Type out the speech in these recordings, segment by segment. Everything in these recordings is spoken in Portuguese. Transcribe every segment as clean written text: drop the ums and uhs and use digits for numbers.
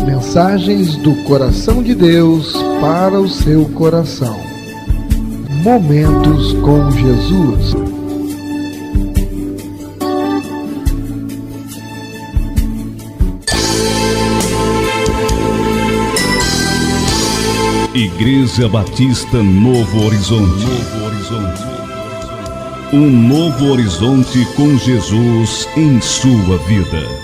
Mensagens do coração de Deus para o seu coração. Momentos com Jesus. Igreja Batista Novo Horizonte. Um novo horizonte com Jesus em sua vida.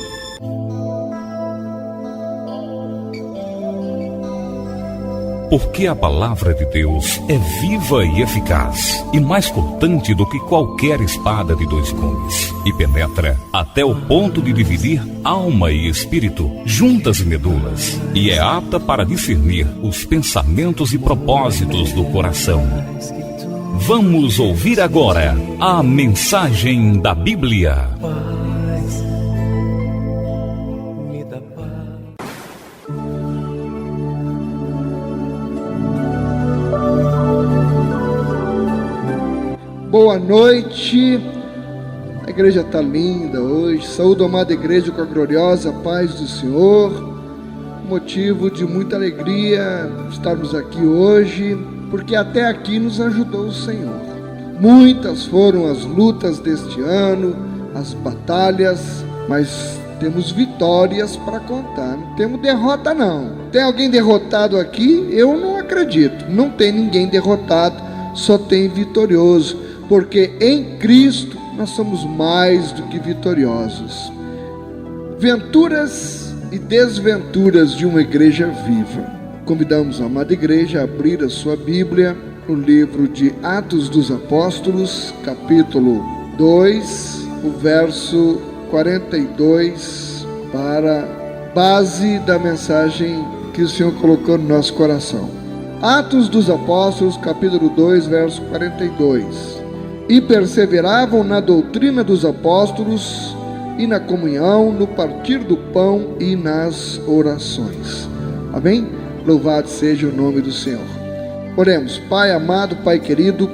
Porque a palavra de Deus é viva e eficaz, e mais cortante do que qualquer espada de dois gumes, e penetra até o ponto de dividir alma e espírito, juntas e medulas, e é apta para discernir os pensamentos e propósitos do coração. Vamos ouvir agora a mensagem da Bíblia. Boa noite, a igreja está linda hoje. Saúdo a amada igreja com a gloriosa paz do Senhor. Motivo de muita alegria estarmos aqui hoje, porque até aqui nos ajudou o Senhor. Muitas foram as lutas deste ano, as batalhas, mas temos vitórias para contar. Não temos derrota não. Tem alguém derrotado aqui? Eu não acredito. Não tem ninguém derrotado, só tem vitorioso. Porque em Cristo nós somos mais do que vitoriosos. Venturas e desventuras de uma igreja viva. Convidamos a amada igreja a abrir a sua Bíblia no livro de Atos dos Apóstolos, capítulo 2, o verso 42, para base da mensagem que o Senhor colocou no nosso coração. Atos dos Apóstolos, capítulo 2, verso 42. E perseveravam na doutrina dos apóstolos, e na comunhão, no partir do pão e nas orações. Amém? Louvado seja o nome do Senhor. Oremos. Pai amado, Pai querido,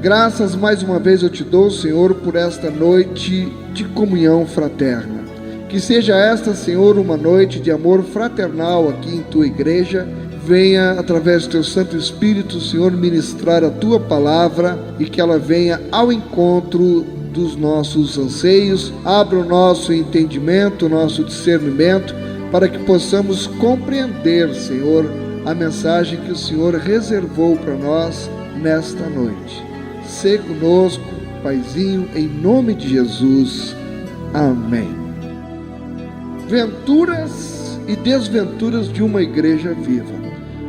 graças mais uma vez eu te dou, Senhor, por esta noite de comunhão fraterna. Que seja esta, Senhor, uma noite de amor fraternal aqui em tua igreja. Venha, através do teu Santo Espírito, Senhor, ministrar a tua palavra e que ela venha ao encontro dos nossos anseios. Abra o nosso entendimento, o nosso discernimento, para que possamos compreender, Senhor, a mensagem que o Senhor reservou para nós nesta noite. Sê conosco, Paizinho, em nome de Jesus. Amém. Venturas e desventuras de uma igreja viva.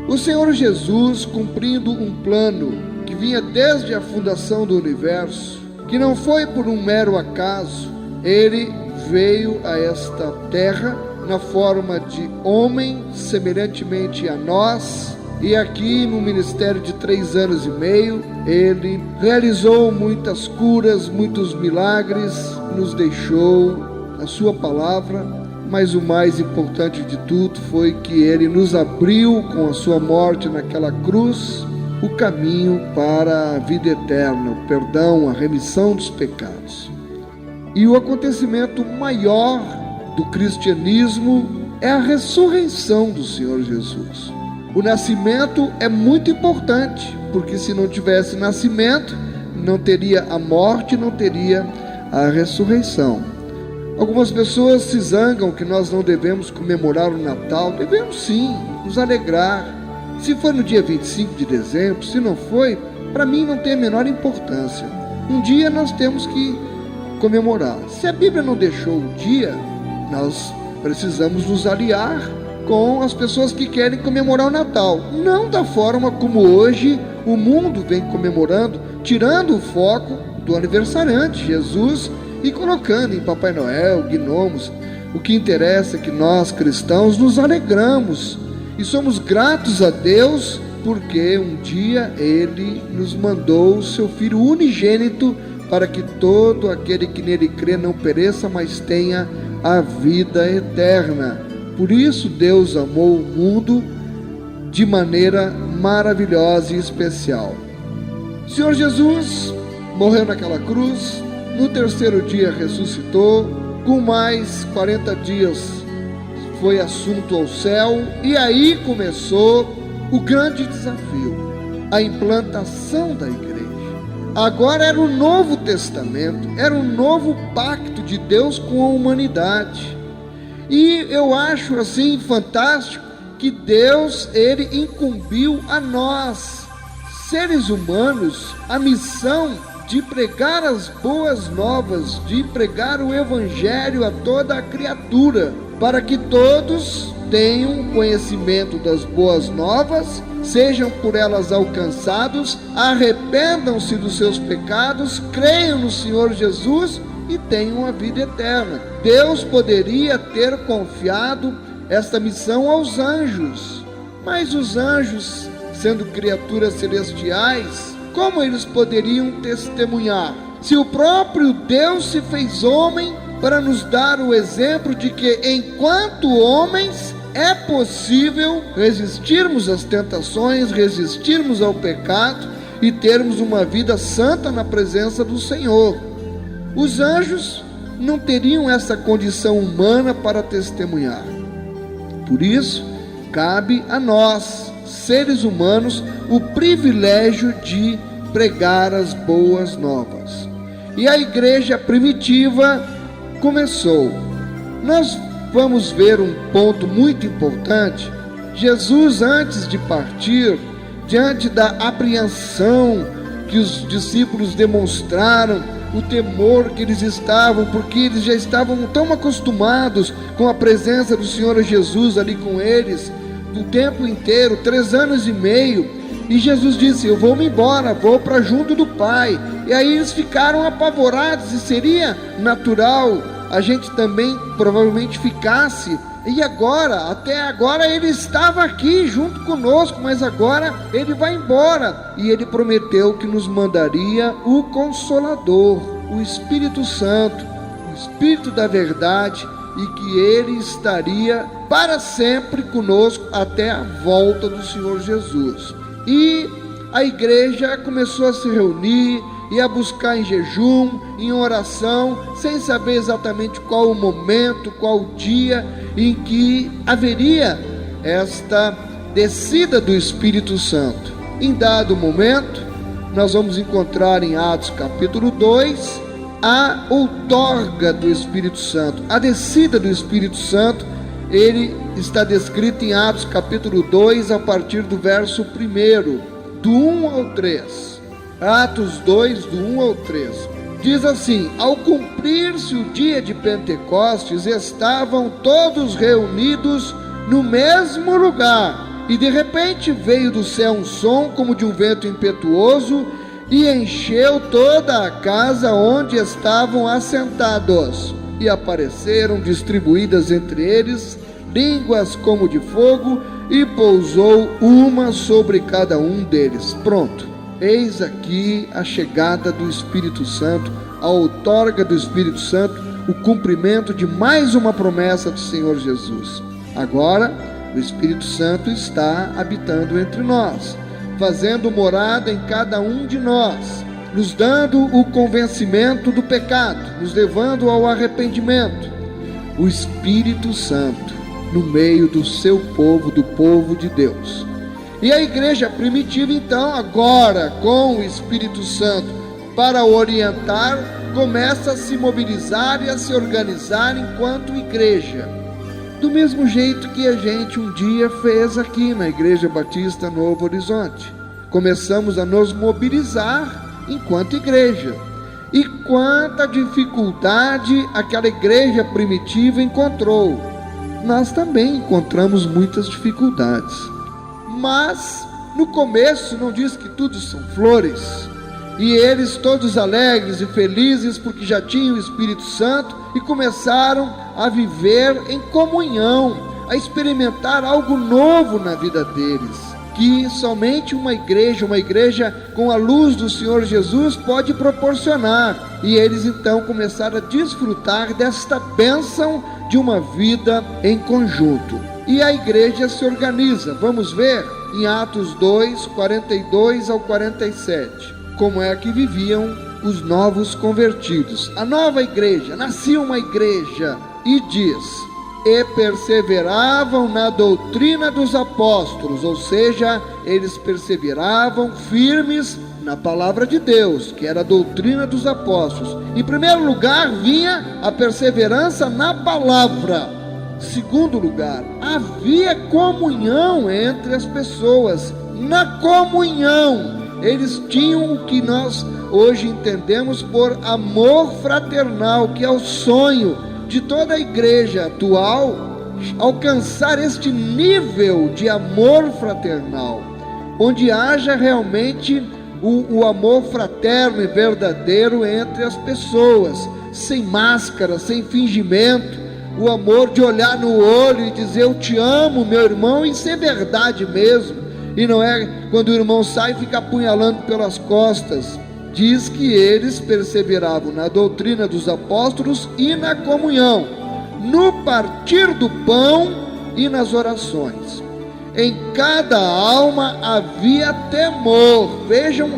O Senhor Jesus, cumprindo um plano que vinha desde a fundação do universo, que não foi por um mero acaso, ele veio a esta terra na forma de homem, semelhantemente a nós, e aqui no ministério de 3 anos e meio, ele realizou muitas curas, muitos milagres, nos deixou a sua palavra. Mas o mais importante de tudo foi que ele nos abriu com a sua morte naquela cruz o caminho para a vida eterna, o perdão, a remissão dos pecados. E o acontecimento maior do cristianismo é a ressurreição do Senhor Jesus. O nascimento é muito importante, porque se não tivesse nascimento, não teria a morte, não teria a ressurreição. Algumas pessoas se zangam que nós não devemos comemorar o Natal. Devemos sim, nos alegrar. Se foi no dia 25 de dezembro, se não foi, para mim não tem a menor importância. Um dia nós temos que comemorar. Se a Bíblia não deixou o dia, nós precisamos nos aliar com as pessoas que querem comemorar o Natal. Não da forma como hoje o mundo vem comemorando, tirando o foco do aniversariante, Jesus, e colocando em Papai Noel, gnomos. O que interessa é que nós cristãos nos alegramos e somos gratos a Deus, porque um dia Ele nos mandou o seu Filho unigênito, para que todo aquele que nele crê não pereça, mas tenha a vida eterna. Por isso Deus amou o mundo de maneira maravilhosa e especial. O Senhor Jesus morreu naquela cruz, no terceiro dia ressuscitou, com mais 40 dias foi assunto ao céu, e aí começou o grande desafio, a implantação da igreja. Agora era o Novo Testamento, era um novo pacto de Deus com a humanidade. E eu acho assim fantástico que Deus, ele incumbiu a nós, seres humanos, a missão de pregar as boas novas, de pregar o evangelho a toda a criatura, para que todos tenham conhecimento das boas novas, sejam por elas alcançados, arrependam-se dos seus pecados, creiam no Senhor Jesus e tenham a vida eterna. Deus poderia ter confiado esta missão aos anjos, mas os anjos, sendo criaturas celestiais, como eles poderiam testemunhar? Se o próprio Deus se fez homem para nos dar o exemplo de que, enquanto homens, é possível resistirmos às tentações, resistirmos ao pecado e termos uma vida santa na presença do Senhor. Os anjos não teriam essa condição humana para testemunhar. Por isso, cabe a nós, seres humanos, o privilégio de pregar as boas novas. E a igreja primitiva começou. Nós vamos ver um ponto muito importante. Jesus, antes de partir, diante da apreensão que os discípulos demonstraram, o temor que eles estavam, porque eles já estavam tão acostumados com a presença do Senhor Jesus ali com eles, do tempo inteiro, 3 anos e meio, e Jesus disse: eu vou-me embora, vou para junto do Pai. E aí eles ficaram apavorados, e seria natural a gente também provavelmente ficasse. E agora, até agora ele estava aqui junto conosco, mas agora ele vai embora. E ele prometeu que nos mandaria o Consolador, o Espírito Santo, o Espírito da verdade, e que ele estaria para sempre conosco até a volta do Senhor Jesus. E a igreja começou a se reunir e a buscar em jejum, em oração, sem saber exatamente qual o momento, qual o dia em que haveria esta descida do Espírito Santo. Em dado momento, nós vamos encontrar em Atos capítulo 2 a outorga do Espírito Santo, a descida do Espírito Santo. Ele está descrito em Atos capítulo 2, a partir do verso 1, do 1 ao 3. Atos 2, do 1 ao 3. Diz assim: ao cumprir-se o dia de Pentecostes, estavam todos reunidos no mesmo lugar, e de repente veio do céu um som como de um vento impetuoso, e encheu toda a casa onde estavam assentados, e apareceram distribuídas entre eles línguas como de fogo, e pousou uma sobre cada um deles. Pronto. Eis aqui a chegada do Espírito Santo, a outorga do Espírito Santo, o cumprimento de mais uma promessa do Senhor Jesus. Agora, o Espírito Santo está habitando entre nós, fazendo morada em cada um de nós, nos dando o convencimento do pecado, nos levando ao arrependimento. O Espírito Santo no meio do seu povo, do povo de Deus. E a igreja primitiva, então, agora com o Espírito Santo para orientar, começa a se mobilizar e a se organizar enquanto igreja, do mesmo jeito que a gente um dia fez aqui na Igreja Batista Novo Horizonte. Começamos a nos mobilizar enquanto igreja. E quanta dificuldade aquela igreja primitiva encontrou. Nós também encontramos muitas dificuldades. Mas no começo não diz que tudo são flores, e eles todos alegres e felizes porque já tinham o Espírito Santo e começaram a viver em comunhão, a experimentar algo novo na vida deles, que somente uma igreja com a luz do Senhor Jesus pode proporcionar. E eles então começaram a desfrutar desta bênção de uma vida em conjunto. E a igreja se organiza. Vamos ver em Atos 2, 42 ao 47, como é que viviam os novos convertidos. A nova igreja, nascia uma igreja, e diz: e perseveravam na doutrina dos apóstolos, ou seja, eles perseveravam firmes na palavra de Deus, que era a doutrina dos apóstolos. Em primeiro lugar, vinha a perseverança na palavra. Segundo lugar, havia comunhão entre as pessoas. Na comunhão, eles tinham o que nós hoje entendemos por amor fraternal, que é o sonho de toda a igreja atual, alcançar este nível de amor fraternal, onde haja realmente o amor fraterno e verdadeiro entre as pessoas, sem máscara, sem fingimento, o amor de olhar no olho e dizer eu te amo, meu irmão, e ser verdade mesmo, e não é quando o irmão sai e fica apunhalando pelas costas. Diz que eles perseveravam na doutrina dos apóstolos e na comunhão, no partir do pão e nas orações. Em cada alma havia temor. Vejam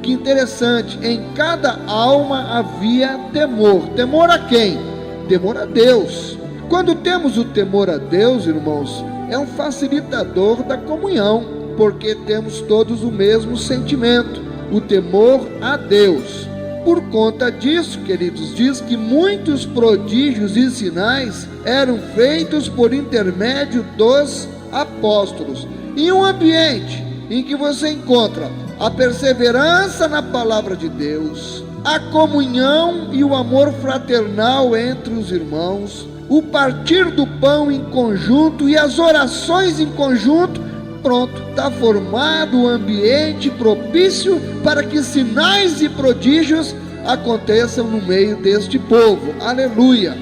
que interessante, em cada alma havia temor. Temor a quem? Temor a Deus. Quando temos o temor a Deus, irmãos, é um facilitador da comunhão, porque temos todos o mesmo sentimento, o temor a Deus. Por conta disso, queridos, diz que muitos prodígios e sinais eram feitos por intermédio dos apóstolos. Em um ambiente em que você encontra a perseverança na palavra de Deus, a comunhão e o amor fraternal entre os irmãos, o partir do pão em conjunto e as orações em conjunto, pronto, está formado o ambiente propício para que sinais e prodígios aconteçam no meio deste povo. Aleluia!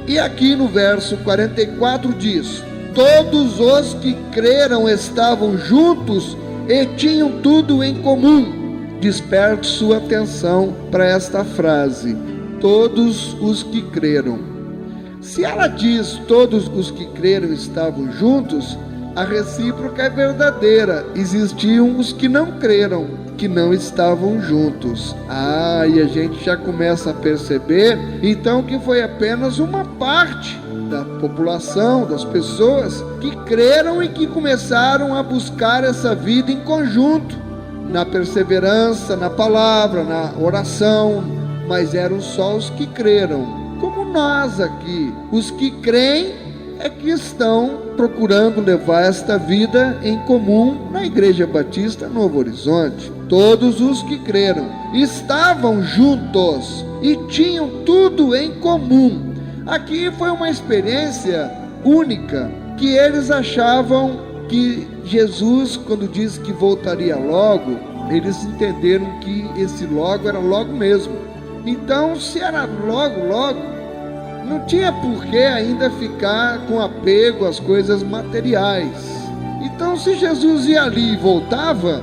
E aqui no verso 44 diz: todos os que creram estavam juntos e tinham tudo em comum. Desperte sua atenção para esta frase: todos os que creram. Se ela diz todos os que creram estavam juntos, a recíproca é verdadeira. Existiam os que não creram, que não estavam juntos. E a gente já começa a perceber, então, que foi apenas uma parte da população, das pessoas que creram e que começaram a buscar essa vida em conjunto, na perseverança, na palavra, na oração, mas eram só os que creram, como nós aqui. Os que creem é que estão procurando levar esta vida em comum na Igreja Batista Novo Horizonte. Todos os que creram estavam juntos e tinham tudo em comum. Aqui foi uma experiência única, que eles achavam que Jesus, quando disse que voltaria logo, eles entenderam que esse logo era logo mesmo. Então, se era logo, não tinha por que ainda ficar com apego às coisas materiais. Então, se Jesus ia ali e voltava,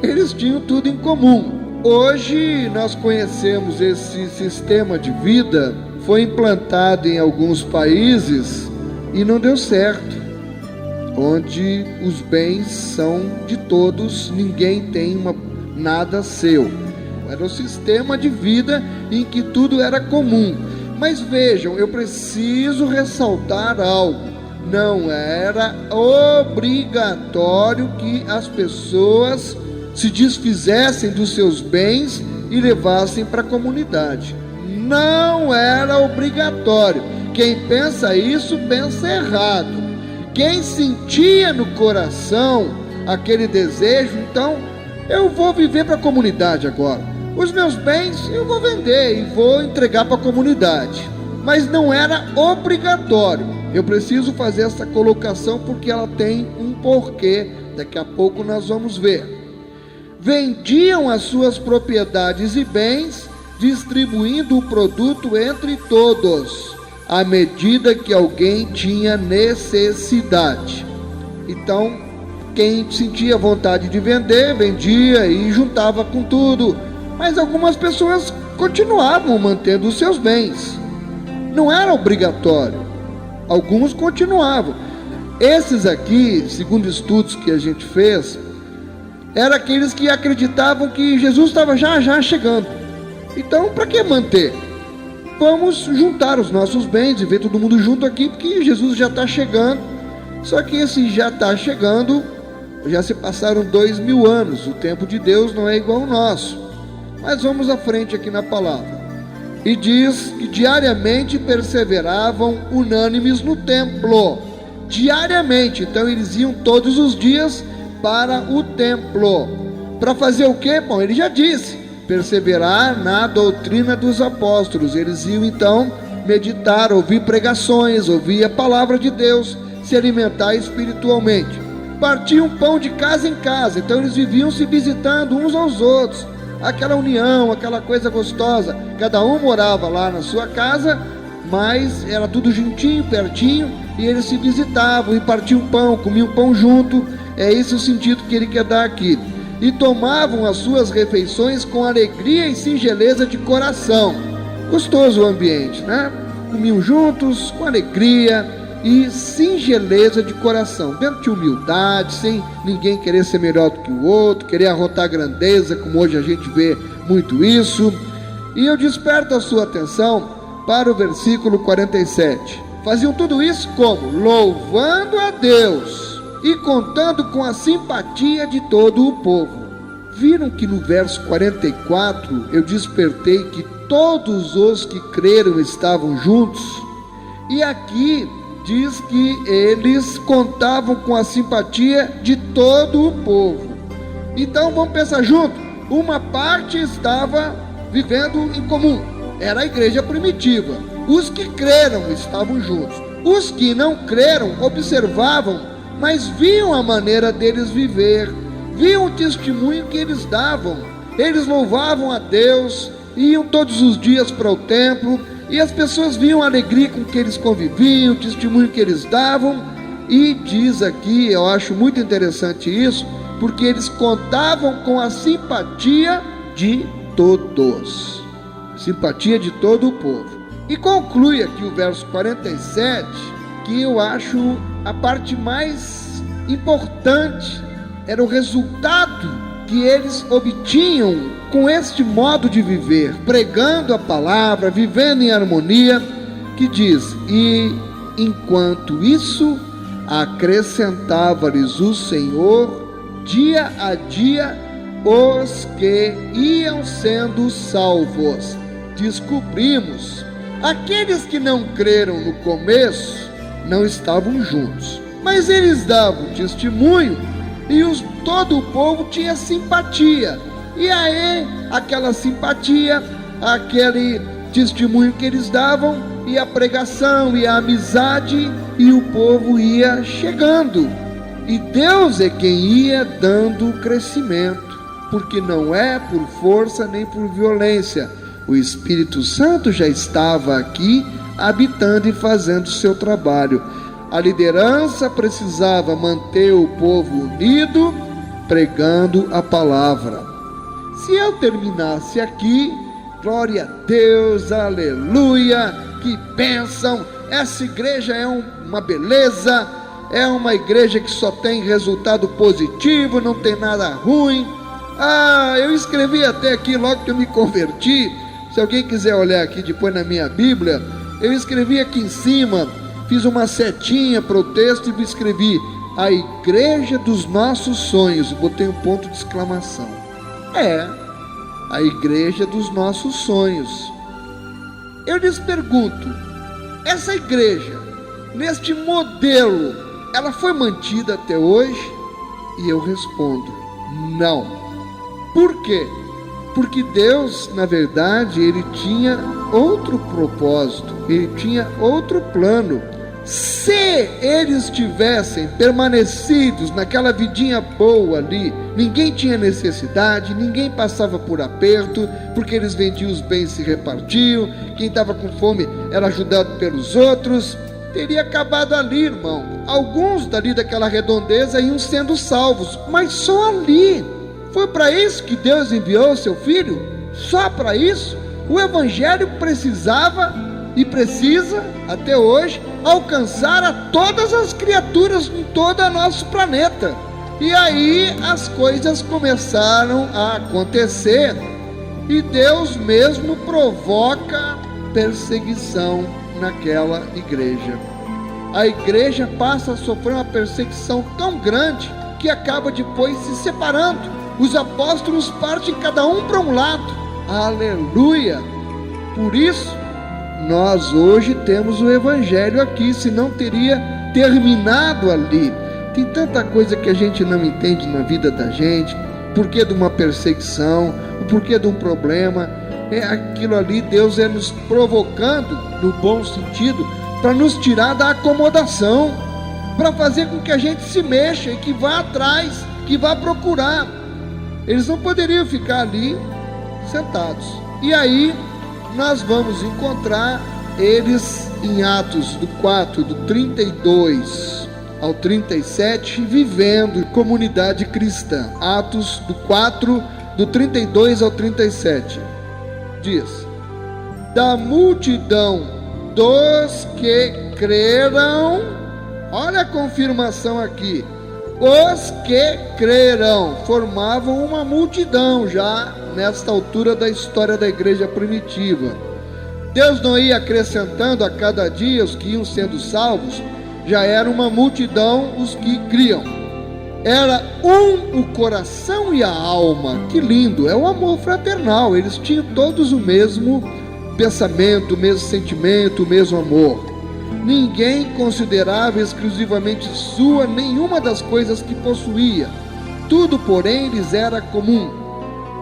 eles tinham tudo em comum. Hoje nós conhecemos esse sistema de vida, foi implantado em alguns países e não deu certo, onde os bens são de todos, ninguém tem nada seu. Era um sistema de vida em que tudo era comum. Mas vejam, eu preciso ressaltar algo: não era obrigatório que as pessoas se desfizessem dos seus bens e levassem para a comunidade. Não era obrigatório. Quem pensa isso, pensa errado. Quem sentia no coração aquele desejo, então, eu vou viver para a comunidade agora. Os meus bens eu vou vender e vou entregar para a comunidade. Mas não era obrigatório. Eu preciso fazer essa colocação porque ela tem um porquê. Daqui a pouco nós vamos ver. Vendiam as suas propriedades e bens, distribuindo o produto entre todos, à medida que alguém tinha necessidade. Então, quem sentia vontade de vender, vendia e juntava com tudo. Mas algumas pessoas continuavam mantendo os seus bens. Não era obrigatório. Alguns continuavam. Esses aqui, segundo estudos que a gente fez, eram aqueles que acreditavam que Jesus estava já chegando. Então, para que manter? vamos juntar os nossos bens e ver todo mundo junto aqui, porque Jesus já está chegando. Só que esse já está chegando, já se passaram 2000 anos, o tempo de Deus não é igual ao nosso. Mas vamos à frente aqui na palavra. E diz que diariamente perseveravam unânimes no templo. Diariamente, então eles iam todos os dias para o templo. Para fazer o quê? Bom, ele já disse, perseverar na doutrina dos apóstolos. Eles iam então meditar, ouvir pregações, ouvir a palavra de Deus, se alimentar espiritualmente. Partiam pão de casa em casa, então eles viviam se visitando uns aos outros. Aquela união, aquela coisa gostosa. Cada um morava lá na sua casa, mas era tudo juntinho, pertinho, e eles se visitavam e partiam pão, comiam pão junto. É esse o sentido que ele quer dar aqui. E tomavam as suas refeições com alegria e singeleza de coração. Gostoso o ambiente, né? Comiam juntos, com alegria e singeleza de coração, dentro de humildade, sem ninguém querer ser melhor do que o outro, querer arrotar grandeza, como hoje a gente vê muito isso. E eu desperto a sua atenção para o versículo 47. Faziam tudo isso como? Louvando a Deus e contando com a simpatia de todo o povo. Viram que no verso 44 eu despertei que todos os que creram estavam juntos? E aqui diz que eles contavam com a simpatia de todo o povo. Então vamos pensar junto. Uma parte estava vivendo em comum, era a igreja primitiva. Os que creram estavam juntos. Os que não creram observavam, mas viam a maneira deles viver, viam o testemunho que eles davam. Eles louvavam a Deus, iam todos os dias para o templo, e as pessoas viam a alegria com que eles conviviam, o testemunho que eles davam. E diz aqui, eu acho muito interessante isso, porque eles contavam com a simpatia de todos, simpatia de todo o povo. E conclui aqui o verso 47, que eu acho a parte mais importante, era o resultado que eles obtinham com este modo de viver, pregando a palavra, vivendo em harmonia, que diz: e enquanto isso, acrescentava-lhes o Senhor, dia a dia, os que iam sendo salvos. Descobrimos, aqueles que não creram no começo, não estavam juntos, mas eles davam testemunho, e todo o povo tinha simpatia. E aí, aquela simpatia, aquele testemunho que eles davam, e a pregação, e a amizade, e o povo ia chegando. E Deus é quem ia dando o crescimento, porque não é por força nem por violência. O Espírito Santo já estava aqui, habitando e fazendo o seu trabalho. A liderança precisava manter o povo unido, pregando a palavra. Se eu terminasse aqui, glória a Deus, aleluia, que bênção, essa igreja é uma beleza, é uma igreja que só tem resultado positivo, não tem nada ruim. Eu escrevi até aqui, logo que eu me converti, se alguém quiser olhar aqui depois na minha Bíblia, eu escrevi aqui em cima, fiz uma setinha para o texto e escrevi: a igreja dos nossos sonhos, botei um ponto de exclamação. A igreja dos nossos sonhos. Eu lhes pergunto, essa igreja, neste modelo, ela foi mantida até hoje? E eu respondo, não. Por quê? Porque Deus, na verdade, Ele tinha outro propósito, Ele tinha outro plano. Se eles tivessem permanecidos naquela vidinha boa ali, ninguém tinha necessidade, ninguém passava por aperto, porque eles vendiam os bens e se repartiam, quem estava com fome era ajudado pelos outros, teria acabado ali, irmão. Alguns dali daquela redondeza iam sendo salvos, mas só ali. Foi para isso que Deus enviou o seu Filho? Só para isso? O Evangelho precisava e precisa, até hoje, alcançar a todas as criaturas em todo o nosso planeta. E aí as coisas começaram a acontecer, e Deus mesmo provoca perseguição naquela igreja. A igreja passa a sofrer uma perseguição tão grande que acaba depois se separando. Os apóstolos partem cada um para um lado. Aleluia! Por isso, nós hoje temos o evangelho aqui, senão teria terminado ali. Tem tanta coisa que a gente não entende na vida da gente. O porquê de uma perseguição, o porquê de um problema. É aquilo ali, Deus é nos provocando, no bom sentido, para nos tirar da acomodação, para fazer com que a gente se mexa e que vá atrás, que vá procurar. Eles não poderiam ficar ali sentados. E aí nós vamos encontrar eles em Atos do 4, do 32 ao 37, vivendo comunidade cristã. Atos do 4, do 32 ao 37. Diz: da multidão dos que creram, olha a confirmação aqui, os que creram formavam uma multidão já nesta altura da história da igreja primitiva. Deus não ia acrescentando a cada dia os que iam sendo salvos, já era uma multidão os que criam. Era o coração e a alma. Que lindo, é o amor fraternal. Eles tinham todos o mesmo pensamento, o mesmo sentimento, o mesmo amor. Ninguém considerava exclusivamente sua nenhuma das coisas que possuía. Tudo, porém, lhes era comum.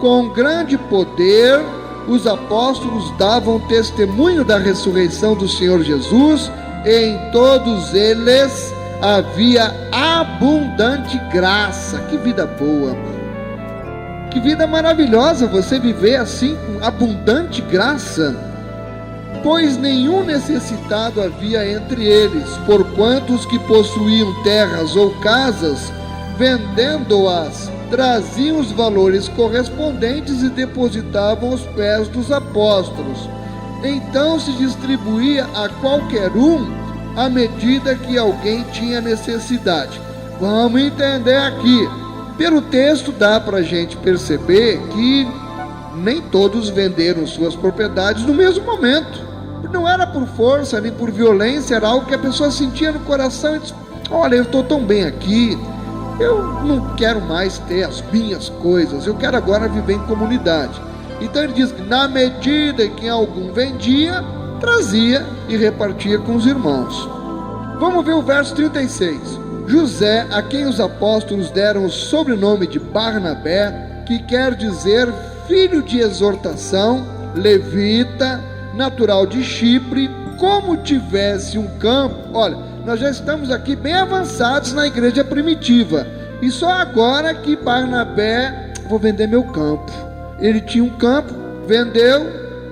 Com grande poder, os apóstolos davam testemunho da ressurreição do Senhor Jesus, e em todos eles havia abundante graça. Que vida boa, mano. Que vida maravilhosa você viver assim, com abundante graça. Pois nenhum necessitado havia entre eles, porquanto os que possuíam terras ou casas, vendendo-as, traziam os valores correspondentes e depositavam aos pés dos apóstolos. Então se distribuía a qualquer um à medida que alguém tinha necessidade. Vamos entender aqui. Pelo texto dá para a gente perceber que nem todos venderam suas propriedades no mesmo momento. Não era por força nem por violência, era algo que a pessoa sentia no coração e disse: olha, eu estou tão bem aqui, eu não quero mais ter as minhas coisas, eu quero agora viver em comunidade. Então ele diz que na medida em que algum vendia, trazia e repartia com os irmãos. Vamos ver o verso 36. José, a quem os apóstolos deram o sobrenome de Barnabé, que quer dizer filho de exortação, levita, natural de Chipre, como tivesse um campo. Olha, nós já estamos aqui bem avançados na igreja primitiva, e só agora que Barnabé, vou vender meu campo. Ele tinha um campo, vendeu,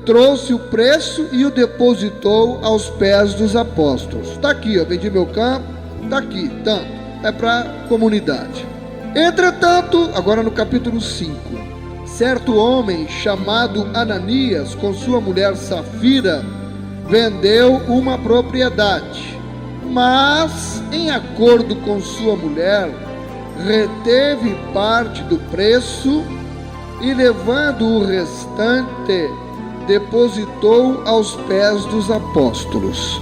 trouxe o preço e o depositou aos pés dos apóstolos. Está aqui, ó, vendi meu campo, está aqui, tanto, é para a comunidade. Entretanto, agora no capítulo 5, certo homem chamado Ananias, com sua mulher Safira, vendeu uma propriedade, mas em acordo com sua mulher, reteve parte do preço e, levando o restante, depositou aos pés dos apóstolos.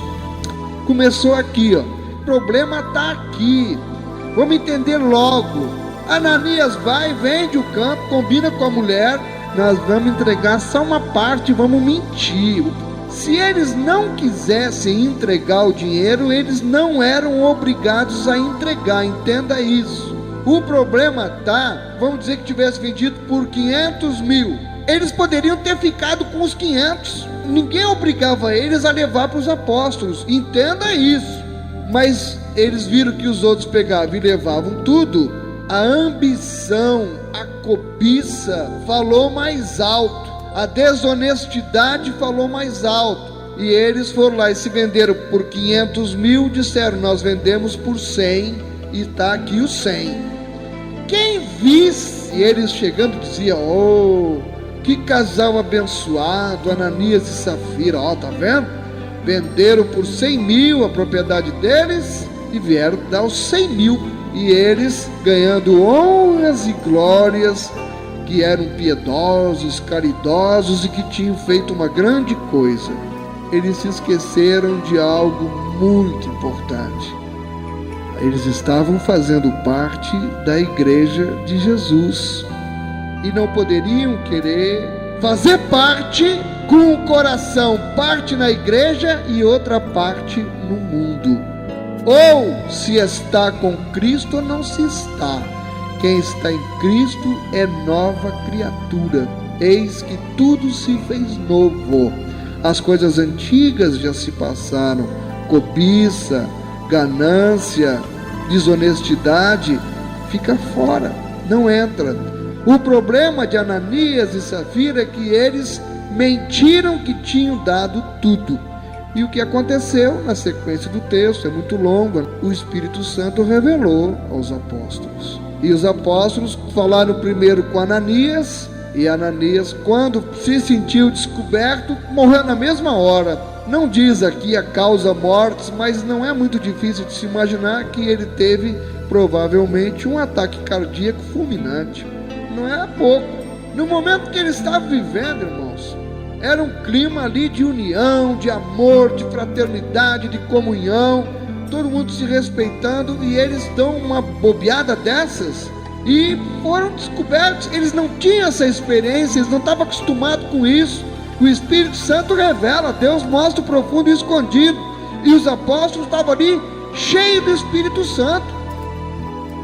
Começou aqui, ó. O problema está aqui. Vamos entender logo. Ananias vai, vende o campo, combina com a mulher, nós vamos entregar só uma parte, vamos mentir. Se eles não quisessem entregar o dinheiro, eles não eram obrigados a entregar, entenda isso. O problema está, vamos dizer que tivesse vendido por 500 mil, eles poderiam ter ficado com os 500, ninguém obrigava eles a levar para os apóstolos, entenda isso. Mas eles viram que os outros pegavam e levavam tudo. A ambição, a cobiça falou mais alto, a desonestidade falou mais alto, e eles foram lá e se venderam por 500 mil, disseram: nós vendemos por 100 e está aqui o 100. Quem visse eles chegando dizia: oh, que casal abençoado, Ananias e Safira, ó, tá vendo? Venderam por 100 mil a propriedade deles e vieram dar os 100 mil. E eles ganhando honras e glórias, que eram piedosos, caridosos e que tinham feito uma grande coisa. eles se esqueceram de algo muito importante. Eles estavam fazendo parte da igreja de Jesus e não poderiam querer fazer parte com o coração, parte na igreja e outra parte no mundo. Ou se está com Cristo ou não se está. Quem está em Cristo é nova criatura. Eis que tudo se fez novo. As coisas antigas já se passaram. Cobiça, ganância, desonestidade, fica fora, não entra. O problema de Ananias e Safira é que eles mentiram que tinham dado tudo. E o que aconteceu na sequência do texto, é muito longo, o Espírito Santo revelou aos apóstolos. E os apóstolos falaram primeiro com Ananias, e Ananias, quando se sentiu descoberto, morreu na mesma hora. Não diz aqui a causa mortis, mas não é muito difícil de se imaginar que ele teve provavelmente um ataque cardíaco fulminante. Não é pouco. No momento que ele estava vivendo, irmãos, era um clima ali de união, de amor, de fraternidade, de comunhão, todo mundo se respeitando, e eles dão uma bobeada dessas e foram descobertos. Eles não tinham essa experiência, eles não estavam acostumados com isso. O Espírito Santo revela, Deus mostra o profundo e o escondido, e os apóstolos estavam ali cheios do Espírito Santo.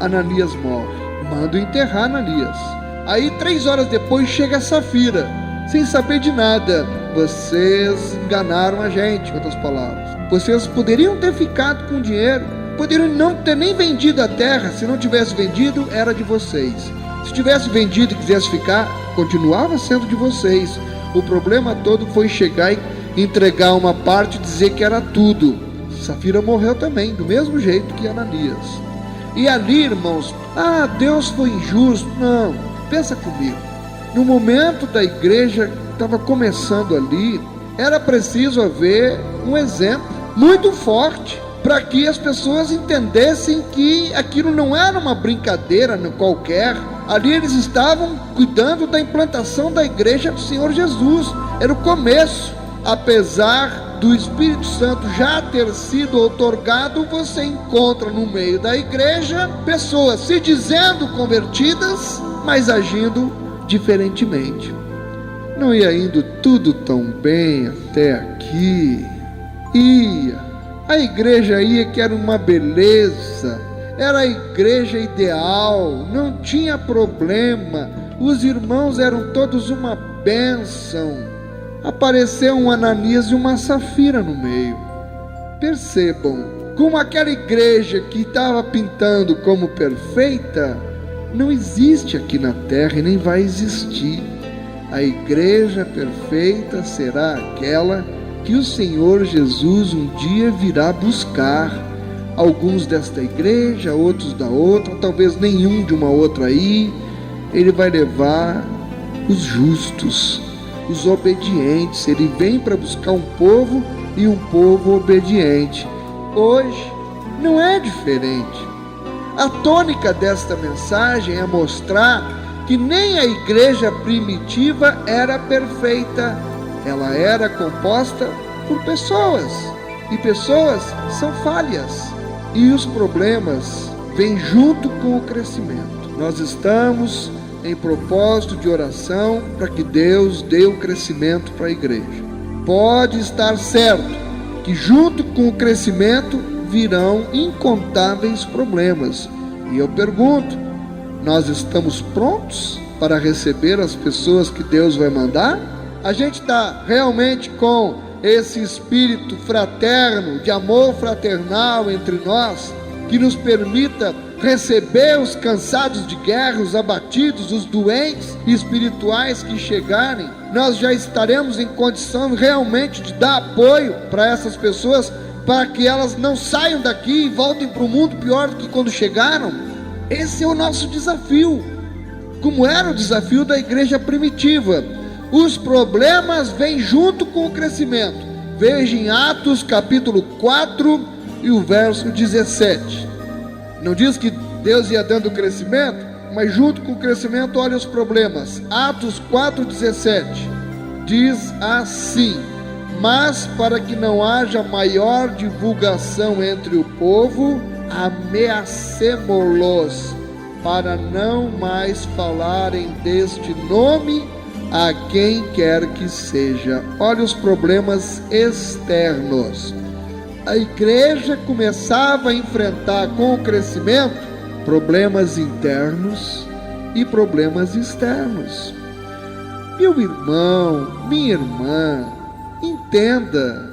Ananias morre, manda enterrar Ananias. Aí 3 horas depois chega Safira, sem saber de nada. Vocês enganaram a gente, em outras palavras. Vocês poderiam ter ficado com o dinheiro, poderiam não ter nem vendido a terra. Se não tivesse vendido, era de vocês. Se tivesse vendido e quisesse ficar, continuava sendo de vocês. O problema todo foi chegar e entregar uma parte e dizer que era tudo. Safira morreu também, do mesmo jeito que Ananias. E ali, irmãos, Deus foi injusto. Não, pensa comigo. No momento da igreja que estava começando ali, era preciso haver um exemplo muito forte para que as pessoas entendessem que aquilo não era uma brincadeira qualquer. Ali eles estavam cuidando da implantação da igreja do Senhor Jesus. Era o começo. Apesar do Espírito Santo já ter sido outorgado, você encontra no meio da igreja pessoas se dizendo convertidas, mas agindo diferentemente. Não ia indo tudo tão bem até aqui. A igreja ia que era uma beleza, era a igreja ideal, não tinha problema, os irmãos eram todos uma bênção. Apareceu um Ananias e uma Safira no meio. Percebam, como aquela igreja que estava pintando como perfeita, não existe aqui na terra e nem vai existir. A igreja perfeita será aquela que o Senhor Jesus um dia virá buscar. Alguns desta igreja, outros da outra, talvez nenhum de uma outra aí. Ele vai levar os justos, os obedientes. Ele vem para buscar um povo e um povo obediente. Hoje não é diferente. A tônica desta mensagem é mostrar que nem a igreja primitiva era perfeita. Ela era composta por pessoas, e pessoas são falhas, e os problemas vêm junto com o crescimento. Nós estamos em propósito de oração para que Deus dê o crescimento para a igreja. Pode estar certo que junto com o crescimento virão incontáveis problemas, e eu pergunto: nós estamos prontos para receber as pessoas que Deus vai mandar? A gente está realmente com esse espírito fraterno, de amor fraternal entre nós, que nos permita receber os cansados de guerra, os abatidos, os doentes espirituais que chegarem? Nós já estaremos em condição realmente de dar apoio para essas pessoas, para que elas não saiam daqui e voltem para o mundo pior do que quando chegaram? Esse é o nosso desafio, como era o desafio da igreja primitiva. Os problemas vêm junto com o crescimento. Veja em Atos capítulo 4 e o verso 17. Não diz que Deus ia dando crescimento, mas junto com o crescimento, olha os problemas. Atos 4,17 diz assim: Mas para que não haja maior divulgação entre o povo, ameacemo-los para não mais falarem deste nome a quem quer que seja. Olha os problemas externos. A igreja começava a enfrentar com o crescimento problemas internos e problemas externos. Meu irmão, minha irmã, entenda,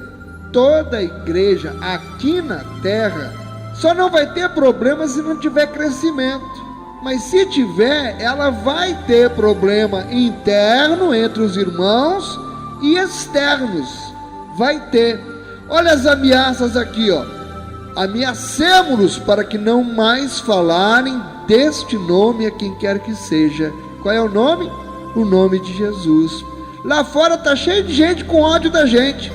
toda a igreja aqui na terra só não vai ter problemas se não tiver crescimento. Mas se tiver, ela vai ter problema interno entre os irmãos e externos. Vai ter. Olha as ameaças aqui, ó. Ameacemo-los para que não mais falarem deste nome a quem quer que seja. Qual é o nome? O nome de Jesus. Lá fora está cheio de gente com ódio da gente.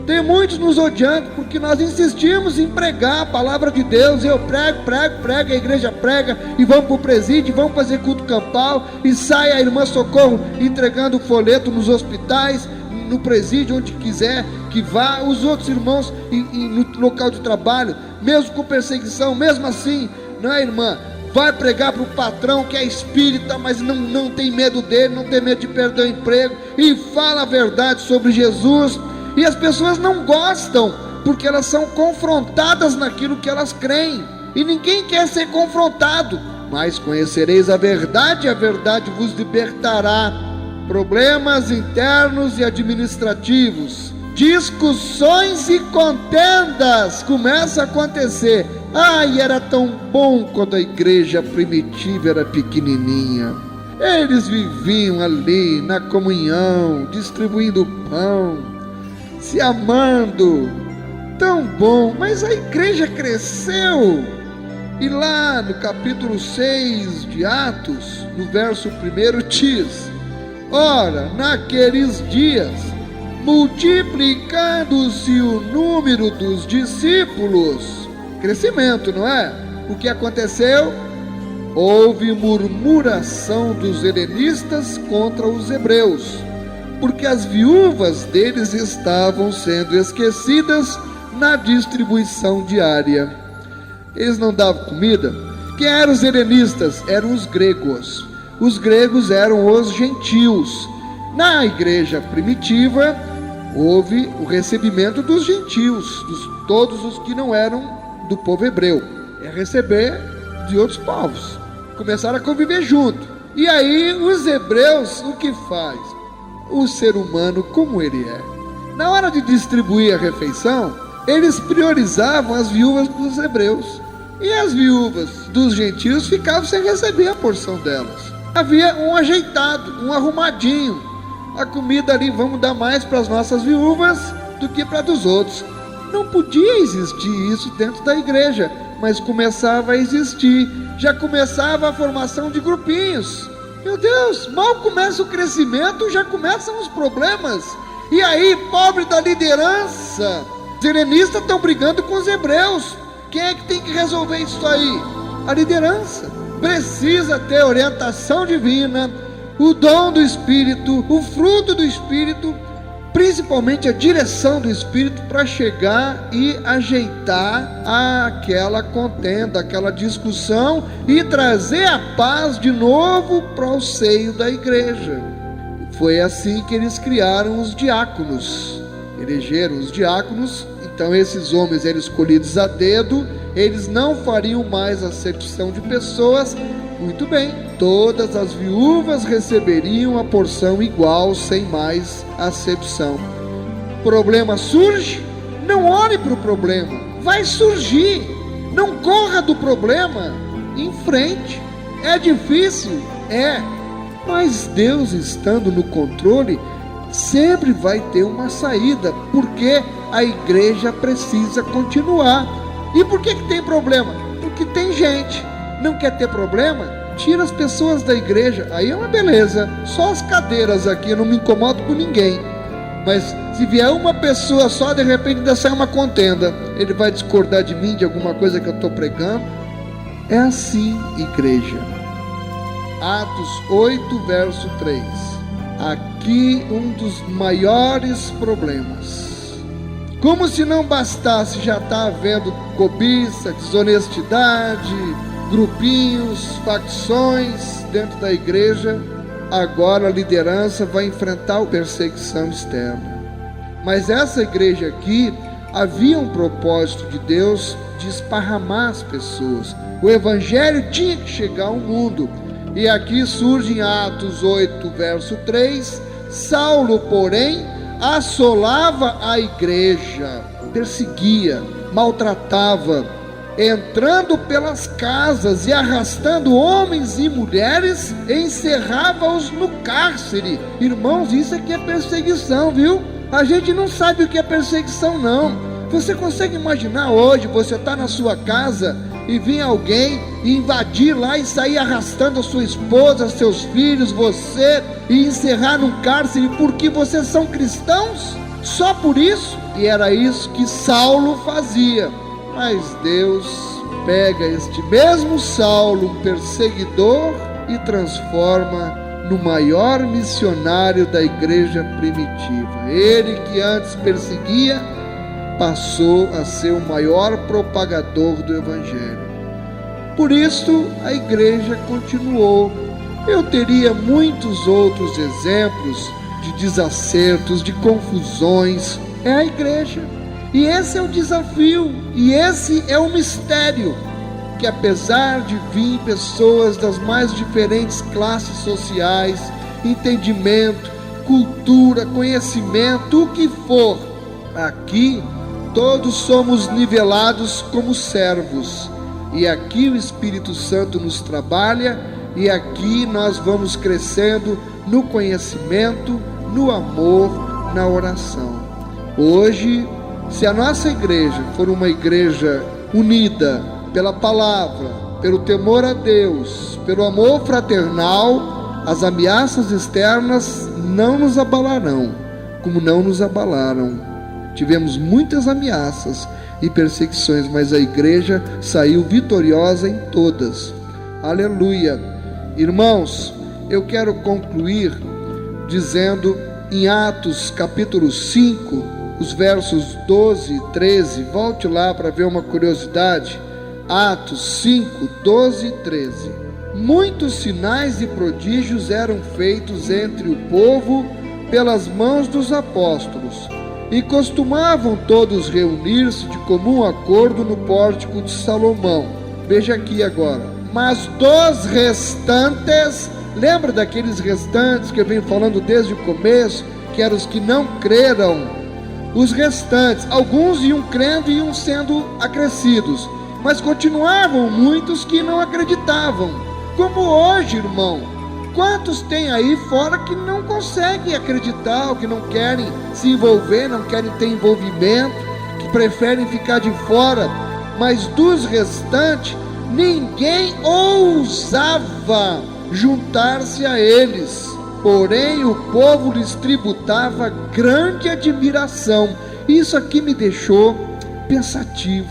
Tem muitos nos odiando porque nós insistimos em pregar a palavra de Deus. Eu prego, a igreja prega, e vamos para o presídio, vamos fazer culto campal, e sai a irmã Socorro entregando folheto nos hospitais, no presídio, onde quiser que vá, os outros irmãos no local de trabalho, mesmo com perseguição, mesmo assim, não é, irmã? Vai pregar para o patrão que é espírita, mas não tem medo dele, não tem medo de perder o emprego, e fala a verdade sobre Jesus. E as pessoas não gostam, porque elas são confrontadas naquilo que elas creem, e ninguém quer ser confrontado. Mas conhecereis a verdade vos libertará. Problemas internos e administrativos, discussões e contendas começam a acontecer. Ai, era tão bom quando a igreja primitiva era pequenininha. Eles viviam ali na comunhão, distribuindo pão, se amando, tão bom. Mas a igreja cresceu, e lá no capítulo 6 de Atos, no verso 1, diz: ora, naqueles dias, multiplicando-se o número dos discípulos, crescimento, não é? O que aconteceu? Houve murmuração dos helenistas contra os hebreus, porque as viúvas deles estavam sendo esquecidas na distribuição diária. Eles não davam comida. Quem eram os helenistas? Eram os gregos. Os gregos eram os gentios. Na igreja primitiva, houve o recebimento dos gentios, todos os que não eram do povo hebreu. É receber de outros povos. Começaram a conviver junto. E aí os hebreus, o que faz? O ser humano como ele é, na hora de distribuir a refeição, eles priorizavam as viúvas dos hebreus, e as viúvas dos gentios ficavam sem receber a porção delas. Havia um ajeitado, um arrumadinho. A comida ali, vamos dar mais para as nossas viúvas do que para dos outros. Não podia existir isso dentro da igreja, mas começava a existir. Já começava a formação de grupinhos. Meu Deus, mal começa o crescimento, já começam os problemas. E aí, pobre da liderança, os helenistas estão brigando com os hebreus. Quem é que tem que resolver isso aí? A liderança. Precisa ter orientação divina, o dom do Espírito, o fruto do Espírito, principalmente a direção do Espírito, para chegar e ajeitar aquela contenda, aquela discussão, e trazer a paz de novo para o seio da igreja. Foi assim que eles criaram os diáconos, elegeram os diáconos. Então esses homens eram escolhidos a dedo, eles não fariam mais acepção de pessoas. Muito bem, todas as viúvas receberiam a porção igual, sem mais acepção. Problema surge? Não olhe para o problema, vai surgir. Não corra do problema, em frente. É difícil? É, mas Deus estando no controle, sempre vai ter uma saída, porque a igreja precisa continuar. E por que tem problema? Porque tem gente. Não quer ter problema? Tira as pessoas da igreja, aí é uma beleza. Só as cadeiras aqui, eu não me incomodo com ninguém. Mas se vier uma pessoa só, de repente ainda sai uma contenda. Ele vai discordar de mim, de alguma coisa que eu estou pregando. É assim, igreja. Atos 8, verso 3. Aqui um dos maiores problemas. Como se não bastasse, já está havendo cobiça, desonestidade, grupinhos, facções dentro da igreja. Agora a liderança vai enfrentar a perseguição externa. Mas essa igreja aqui havia um propósito de Deus de esparramar as pessoas. O evangelho tinha que chegar ao mundo. E aqui surge em Atos 8, verso 3, Saulo, porém, assolava a igreja, perseguia, maltratava, entrando pelas casas e arrastando homens e mulheres, encerrava-os no cárcere. Irmãos, isso aqui é perseguição, viu? A gente não sabe o que é perseguição, não. Você consegue imaginar hoje, você está na sua casa e vir alguém e invadir lá e sair arrastando a sua esposa, seus filhos, você, e encerrar num cárcere porque vocês são cristãos? Só por isso? E era isso que Saulo fazia. Mas Deus pega este mesmo Saulo, um perseguidor, e transforma no maior missionário da igreja primitiva. Ele que antes perseguia, passou a ser o maior propagador do evangelho. Por isso a igreja continuou. Eu teria muitos outros exemplos de desacertos, de confusões. É a igreja. E esse é o desafio, e esse é o mistério, que apesar de vir pessoas das mais diferentes classes sociais, entendimento, cultura, conhecimento, o que for, aqui todos somos nivelados como servos, e aqui o Espírito Santo nos trabalha, e aqui nós vamos crescendo no conhecimento, no amor, na oração. Hoje, se a nossa igreja for uma igreja unida pela palavra, pelo temor a Deus, pelo amor fraternal, as ameaças externas não nos abalarão, como não nos abalaram. Tivemos muitas ameaças e perseguições, mas a igreja saiu vitoriosa em todas. Aleluia! Irmãos, eu quero concluir dizendo em Atos capítulo 5, os versos 12 e 13, volte lá para ver uma curiosidade. Atos 5, 12 e 13. Muitos sinais e prodígios eram feitos entre o povo pelas mãos dos apóstolos, e costumavam todos reunir-se de comum acordo no pórtico de Salomão. Veja aqui agora. Mas dos restantes, lembra daqueles restantes que eu venho falando desde o começo, que eram os que não creram? Os restantes, alguns iam crendo e iam sendo acrescidos, mas continuavam muitos que não acreditavam. Como hoje, irmão, quantos tem aí fora que não conseguem acreditar, ou que não querem se envolver, não querem ter envolvimento, que preferem ficar de fora? Mas dos restantes, ninguém ousava juntar-se a eles. Porém, o povo lhes tributava grande admiração. Isso aqui me deixou pensativo.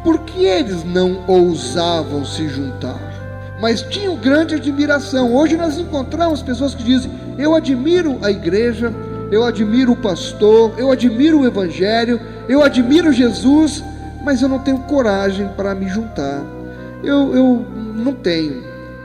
Por que eles não ousavam se juntar? Mas tinham grande admiração. Hoje nós encontramos pessoas que dizem: eu admiro a igreja, eu admiro o pastor, eu admiro o evangelho, eu admiro Jesus, mas eu não tenho coragem para me juntar. Eu não tenho.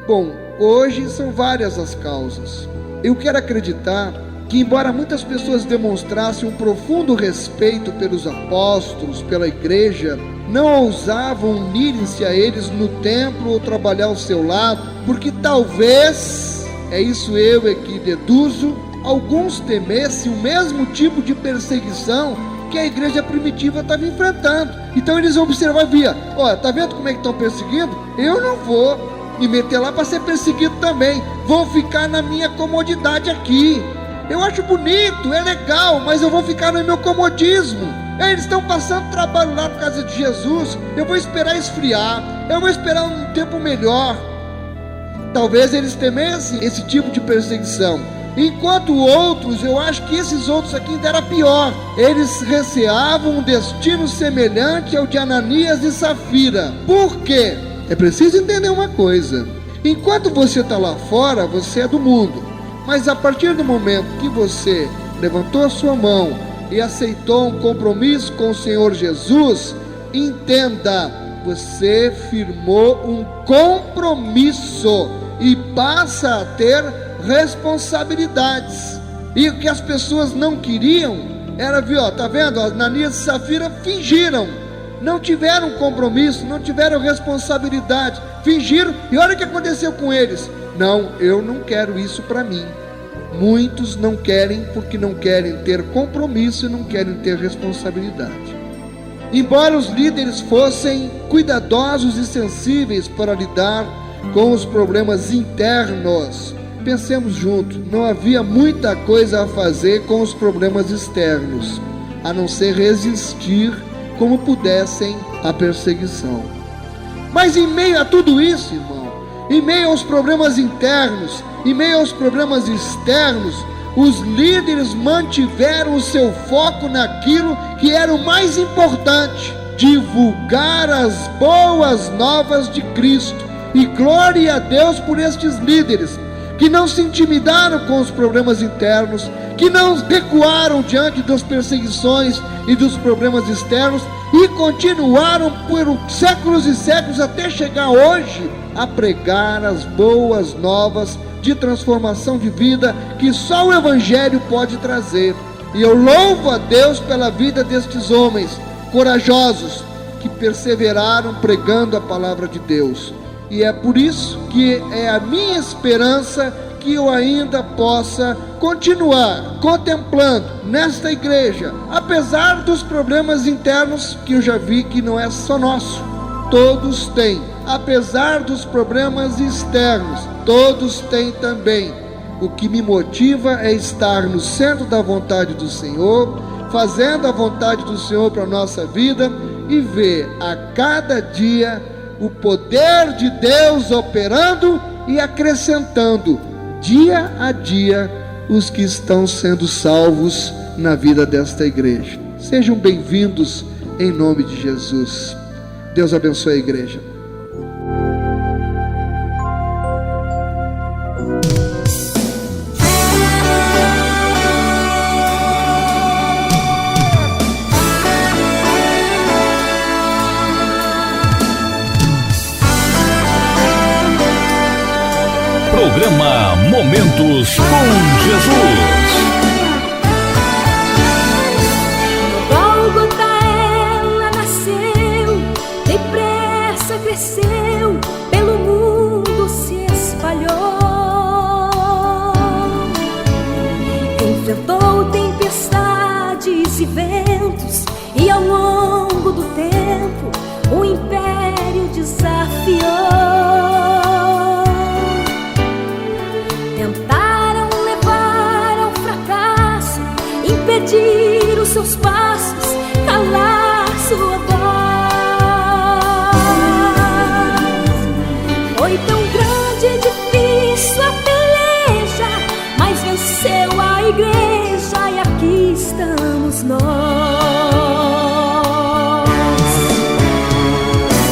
Bom, hoje são várias as causas. Eu quero acreditar que, embora muitas pessoas demonstrassem um profundo respeito pelos apóstolos, pela igreja, não ousavam unirem-se a eles no templo ou trabalhar ao seu lado, porque talvez, é isso eu aqui deduzo, alguns temessem o mesmo tipo de perseguição que a igreja primitiva estava enfrentando. Então eles observavam, via, olha, tá vendo como é que estão perseguindo? Eu não vou me meter lá para ser perseguido também, vou ficar na minha comodidade aqui. Eu acho bonito, é legal, mas eu vou ficar no meu comodismo. Eles estão passando trabalho lá por causa de Jesus, eu vou esperar esfriar, eu vou esperar um tempo melhor. Talvez eles temessem esse tipo de perseguição, enquanto outros, eu acho que esses outros aqui ainda era pior. Eles receavam um destino semelhante ao de Ananias e Safira. Por quê? É preciso entender uma coisa: enquanto você está lá fora, você é do mundo, mas a partir do momento que você levantou a sua mão, e aceitou um compromisso com o Senhor Jesus, entenda, você firmou um compromisso e passa a ter responsabilidades. E o que as pessoas não queriam era ver, tá vendo? Ananias e Safira fingiram, não tiveram compromisso, não tiveram responsabilidade, fingiram, e olha o que aconteceu com eles. Não, eu não quero isso para mim. Muitos não querem porque não querem ter compromisso e não querem ter responsabilidade. Embora os líderes fossem cuidadosos e sensíveis para lidar com os problemas internos, pensemos juntos, não havia muita coisa a fazer com os problemas externos, a não ser resistir como pudessem à perseguição. Mas em meio a tudo isso, irmão, em meio aos problemas internos, em meio aos problemas externos, os líderes mantiveram o seu foco naquilo que era o mais importante: divulgar as boas novas de Cristo. E glória a Deus por estes líderes, que não se intimidaram com os problemas internos, que não recuaram diante das perseguições e dos problemas externos, e continuaram por séculos e séculos até chegar hoje a pregar as boas novas de transformação de vida que só o Evangelho pode trazer. E eu louvo a Deus pela vida destes homens corajosos que perseveraram pregando a palavra de Deus. E é por isso que é a minha esperança que eu ainda possa continuar contemplando nesta igreja, apesar dos problemas internos que eu já vi que não é só nosso, todos têm. Apesar dos problemas externos, todos têm também. O que me motiva é estar no centro da vontade do Senhor, fazendo a vontade do Senhor para a nossa vida e ver a cada dia o poder de Deus operando e acrescentando dia a dia os que estão sendo salvos na vida desta igreja. Sejam bem-vindos em nome de Jesus. Deus abençoe a igreja. Programa Momentos com Jesus. Gólgota ela nasceu, depressa cresceu, pelo mundo se espalhou. Enfrentou tempestades e ventos, e ao longo do tempo o império desafiou. Impedir os seus passos, calar sua voz. Foi tão grande e difícil a peleja, mas venceu a igreja e aqui estamos nós.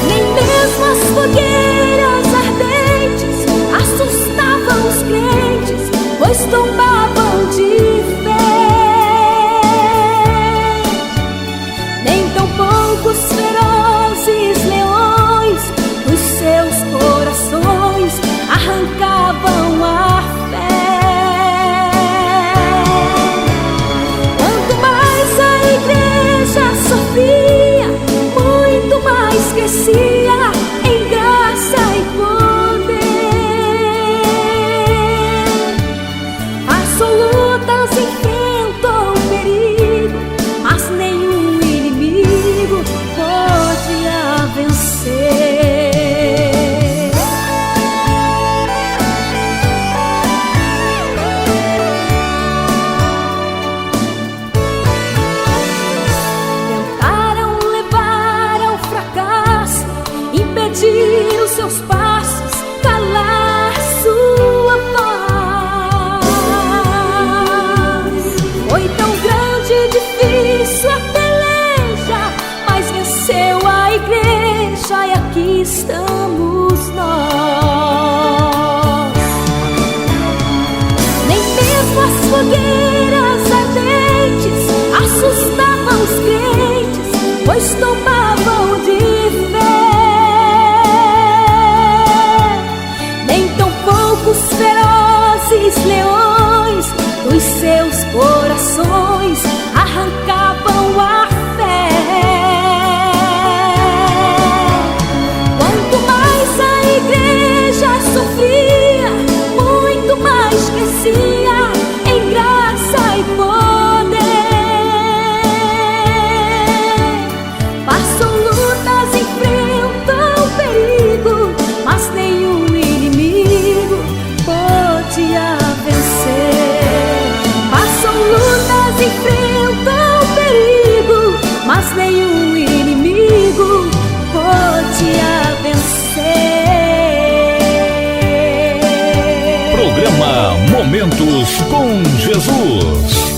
Nem mesmo as fogueiras ardentes assustavam os crentes, pois tombavam de fé. Os ferozes leões dos seus corações arrancavam a fé. Quanto mais a lobos ferozes, leões, dos seus corações arrancavam a fé. Quanto mais a igreja sofria, muito mais crescia em graça e poder. Passam lutas, enfrentam perigo, mas nenhum inimigo podia vencer. Passam lutas, enfrentam perigo, mas nenhum inimigo podia vencer. Programa Momentos com Jesus.